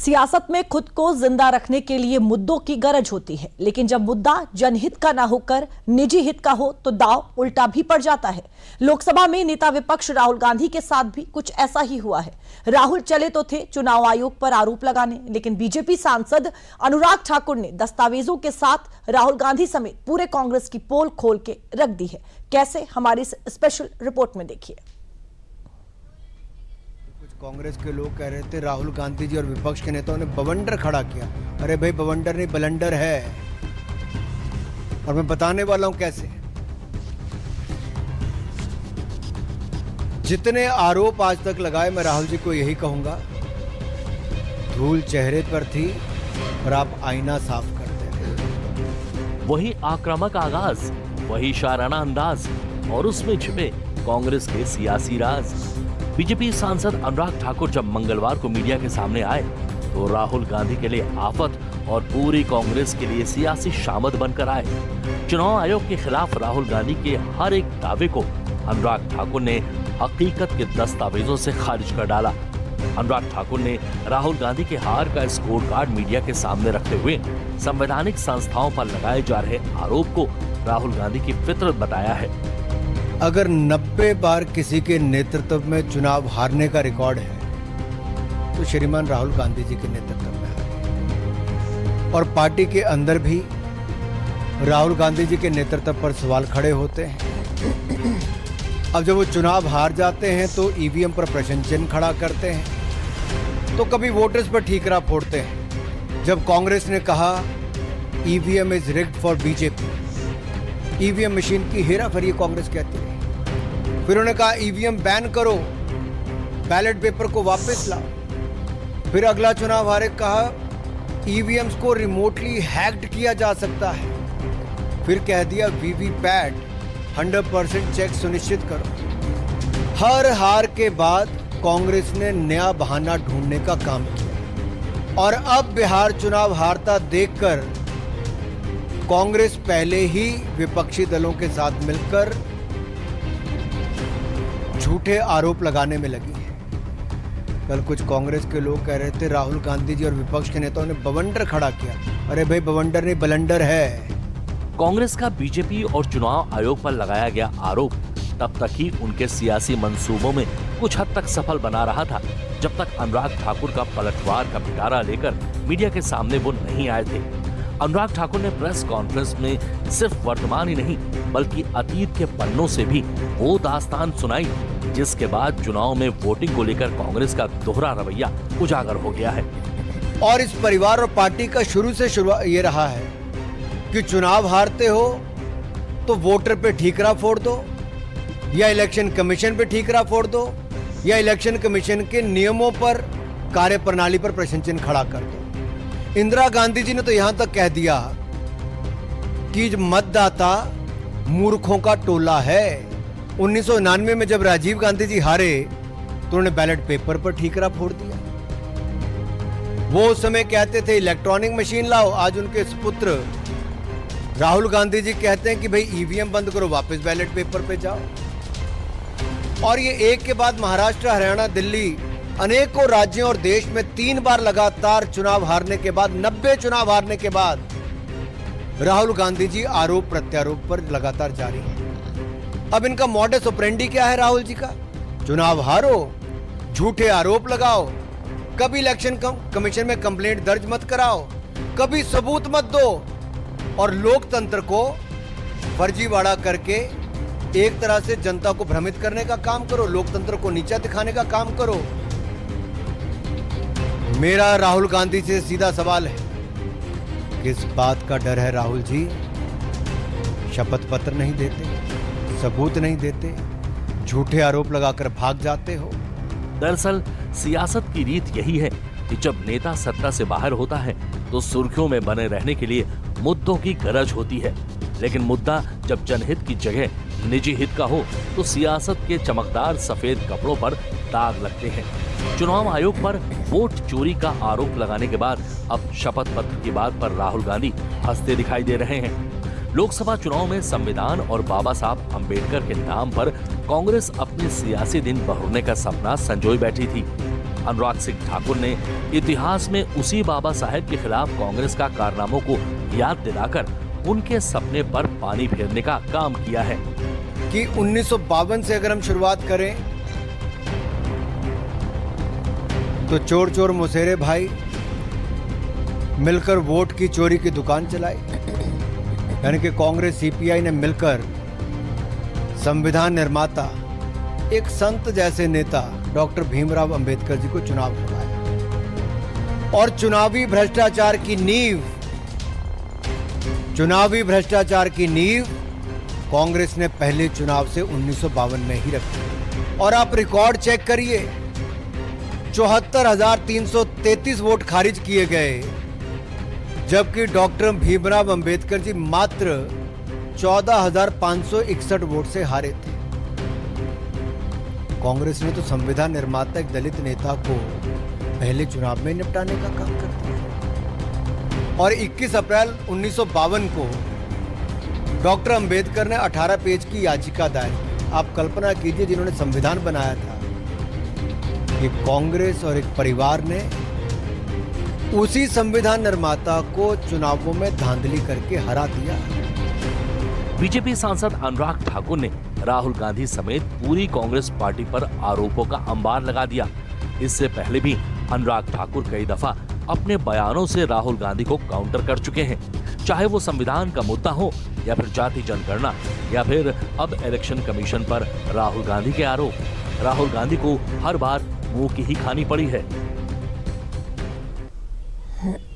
सियासत में खुद को जिंदा रखने के लिए मुद्दों की गरज होती है, लेकिन जब मुद्दा जनहित का ना होकर निजी हित का हो तो दांव उल्टा भी पड़ जाता है। लोकसभा में नेता विपक्ष राहुल गांधी के साथ भी कुछ ऐसा ही हुआ है। राहुल चले तो थे चुनाव आयोग पर आरोप लगाने, लेकिन बीजेपी सांसद अनुराग ठाकुर ने दस्तावेजों के साथ राहुल गांधी समेत पूरे कांग्रेस की पोल खोल के रख दी है। कैसे, हमारी स्पेशल रिपोर्ट में देखिए। कांग्रेस के लोग कह रहे थे राहुल गांधी जी और विपक्ष के नेताओं ने बवंडर खड़ा किया। अरे भाई, बवंडर नहीं, बलंडर है, और मैं बताने वाला हूं कैसे। जितने आरोप आज तक लगाए, मैं राहुल जी को यही कहूंगा, धूल चेहरे पर थी और आप आईना साफ करते थे। वही आक्रामक आगाज, वही शाराना अंदाज और उसमें छिपे कांग्रेस के सियासी राज। बीजेपी सांसद अनुराग ठाकुर जब मंगलवार को मीडिया के सामने आए तो राहुल गांधी के लिए आफत और पूरी कांग्रेस के लिए सियासी शामत बनकर आए। चुनाव आयोग के खिलाफ राहुल गांधी के हर एक दावे को अनुराग ठाकुर ने हकीकत के दस्तावेजों से खारिज कर डाला। अनुराग ठाकुर ने राहुल गांधी के हार का स्कोर कार्ड मीडिया के सामने रखते हुए संवैधानिक संस्थाओं पर लगाए जा रहे आरोप को राहुल गांधी की फितरत बताया है। अगर 90 बार किसी के नेतृत्व में चुनाव हारने का रिकॉर्ड है तो श्रीमान राहुल गांधी जी के नेतृत्व में हारे, और पार्टी के अंदर भी राहुल गांधी जी के नेतृत्व पर सवाल खड़े होते हैं। अब जब वो चुनाव हार जाते हैं तो ईवीएम पर प्रश्न चिन्ह खड़ा करते हैं, तो कभी वोटर्स पर ठीकरा फोड़ते हैं। जब कांग्रेस ने कहा EVM is rigged for BJP, EVM machine की हेराफेरी कांग्रेस कहती रही। फिर उन्होंने कहा ईवीएम बैन करो, बैलेट पेपर को वापस लाओ। फिर अगला चुनाव हारे, कहा ईवीएम्स को रिमोटली हैक्ड किया जा सकता है। फिर कह दिया वीवीपैट 100% चेक सुनिश्चित करो। हर हार के बाद कांग्रेस ने नया बहाना ढूंढने का काम किया, और अब बिहार चुनाव हारता देखकर कांग्रेस पहले ही विपक्षी दलों के साथ मिलकर झूठे आरोप लगाने में लगी है। कल कुछ कांग्रेस के लोग कह रहे थे राहुल गांधी जी और विपक्ष के नेताओं ने बवंडर खड़ा किया। अरे भाई, बवंडर नहीं, बलंडर है। कांग्रेस का बीजेपी और चुनाव आयोग पर लगाया गया आरोप तब तक ही उनके सियासी मंसूबों में कुछ हद तक सफल बना रहा था, जब तक अनुराग ठाकुर का पलटवार का पिटारा लेकर मीडिया के सामने वो नहीं आए थे। अनुराग ठाकुर ने प्रेस कॉन्फ्रेंस में सिर्फ वर्तमान ही नहीं बल्कि अतीत के पन्नों से भी वो दास्तान सुनाई, जिसके बाद चुनाव में वोटिंग को लेकर कांग्रेस का दोहरा रवैया उजागर हो गया है। और इस परिवार और पार्टी का शुरू से ये रहा है कि चुनाव हारते हो तो वोटर पे ठीकरा फोड़ दो, या इलेक्शन कमीशन पे ठीकरा फोड़ दो, या इलेक्शन कमीशन के नियमों पर, कार्यप्रणाली पर प्रश्न चिन्ह खड़ा कर दो। इंदिरा गांधी जी ने तो यहां तक कह दिया कि मतदाता मूर्खों का टोला है। 1999 में जब राजीव गांधी जी हारे तो उन्होंने बैलेट पेपर पर ठीकरा फोड़ दिया। वो उस समय कहते थे इलेक्ट्रॉनिक मशीन लाओ, आज उनके सुपुत्र राहुल गांधी जी कहते हैं कि भाई ईवीएम बंद करो, वापस बैलेट पेपर पे जाओ। और ये एक के बाद महाराष्ट्र, हरियाणा, दिल्ली, अनेकों राज्यों और देश में 3 बार लगातार चुनाव हारने के बाद, 90 चुनाव हारने के बाद राहुल गांधी जी आरोप प्रत्यारोप पर लगातार जारी है। अब इनका मॉडस ऑपरेंडी क्या है राहुल जी का? चुनाव हारो, झूठे आरोप लगाओ, कभी इलेक्शन कमीशन में कंप्लेंट दर्ज मत कराओ, कभी सबूत मत दो, और लोकतंत्र को फर्जीवाड़ा करके एक तरह से जनता को भ्रमित करने का काम करो, लोकतंत्र को नीचा दिखाने का काम करो। मेरा राहुल गांधी से सीधा सवाल है, किस बात का डर है राहुल जी? शपथ पत्र नहीं देते, सबूत नहीं देते, झूठे आरोप लगाकर भाग जाते हो। दरअसल सियासत की रीत यही है कि जब नेता सत्ता से बाहर होता है तो सुर्खियों में बने रहने के लिए मुद्दों की गरज होती है, लेकिन मुद्दा जब जनहित की जगह निजी हित का हो तो सियासत के चमकदार सफेद कपड़ों पर दाग लगते हैं। चुनाव आयोग पर वोट चोरी का आरोप लगाने के बाद अब शपथ पत्र की बात पर राहुल गांधी हंसते दिखाई दे रहे हैं। लोकसभा चुनाव में संविधान और बाबा साहब अंबेडकर के नाम पर कांग्रेस अपने सियासी दिन बहुरने का सपना संजोए बैठी थी। अनुराग सिंह ठाकुर ने इतिहास में उसी बाबा साहेब के खिलाफ कांग्रेस का कारनामों को याद दिलाकर उनके सपने पर पानी फेरने का काम किया है कि 1952 से अगर हम शुरुआत करें तो चोर चोर मुसेरे भाई मिलकर वोट की चोरी की दुकान चलाई, यानी कि कांग्रेस सीपीआई ने मिलकर संविधान निर्माता एक संत जैसे नेता डॉक्टर भीमराव अंबेडकर जी को चुनाव करवाया और चुनावी भ्रष्टाचार की नींव कांग्रेस ने पहले चुनाव से 1952 में ही रखी। और आप रिकॉर्ड चेक करिए, 74,333 वोट खारिज किए गए, जबकि डॉक्टर भीमराव अंबेडकर जी मात्र 14,561 वोट से हारे थे। कांग्रेस ने तो संविधान निर्माता एक दलित नेता को पहले चुनाव में निपटाने का काम कर दिया। और 21 अप्रैल 1952 को डॉक्टर अंबेडकर ने 18 पेज की याचिका दायर की। आप कल्पना कीजिए, जिन्होंने संविधान बनाया था, कि कांग्रेस और एक परिवार ने उसी संविधान निर्माता को चुनावों में धांधली करके हरा दिया। बीजेपी सांसद अनुराग ठाकुर ने राहुल गांधी समेत पूरी कांग्रेस पार्टी पर आरोपों का अंबार लगा दिया। इससे पहले भी अनुराग ठाकुर कई दफा अपने बयानों से राहुल गांधी को काउंटर कर चुके हैं, चाहे वो संविधान का मुद्दा हो या फिर जाति जनगणना या फिर अब इलेक्शन कमीशन पर राहुल गांधी के आरोप। राहुल गांधी को हर बार मुंह की ही खानी पड़ी है।